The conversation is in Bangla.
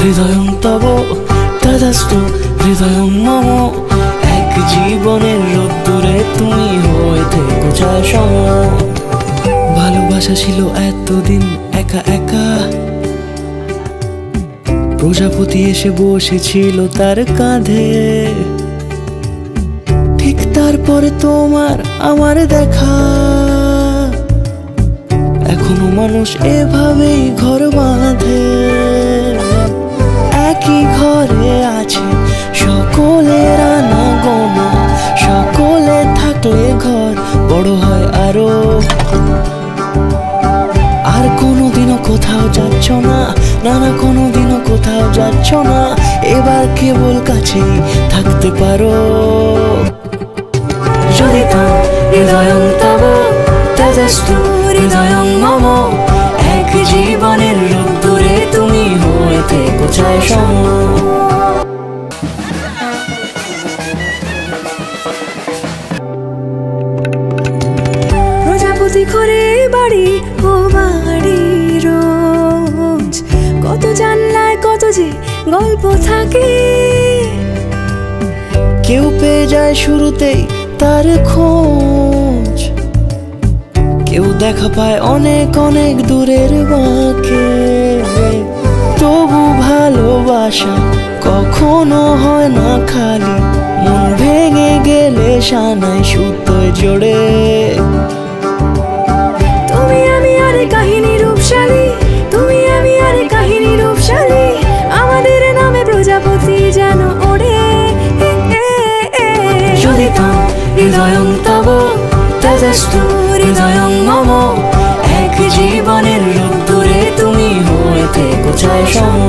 হৃদয়ং তব তদাস্তু হৃদয়ং মম। এক জীবনের রোদ্দুরে তুমি হয়ে থেকো ছায়া সম। ভালোবাসা ছিল এতদিন একা একা, প্রজাপতি এসে বসেছিল তার কাঁধে। ঠিক তারপরে তোমার আমার দেখা, এখনো মানুষ এভাবেই ঘর বাঁধে। একই ঘরে আছে সকলের আনাগোনা, সকলে থাকলে ঘর বড় হয় আরো। আর কোনোদিনও কোথাও যাচ্ছ না, না না কোনোদিনও কোথাও যাচ্ছ না, এবার কেবল কাছেই থাকতে পারো। যদি তাম হৃদয়ং তব তদাস্তু হৃদয়ং মম। এক জীবনের রোদ্দুরে তুমি হয়ে থেকো ছায়া সম। প্রজাপতি ঘরে বাড়ি ও বাড়ি রোজ, কত জানলায় কত যে গল্প থাকে। কেউ পেয়ে যায় শুরুতেই তার খোঁজ, কেউ দেখা পায় অনেক অনেক দূরের বাঁকে। তবু ভালোবাসা কখনো হয় না খালি, মন ভেঙে গেলে সানায় সুতোয় জোড়ে। তুমি আমি আর কাহিনী রূপশালী, তুমি আমি আর কাহিনী রূপশালী, আমাদের নামে প্রজাপতি যেন ওড়ে। যদি তাম হৃদয়ং তব তদাস্তু হৃদয়ং মম। এক জীবনের রোদ্দুরে তুমি হয়ে থেকো ছায়া সম।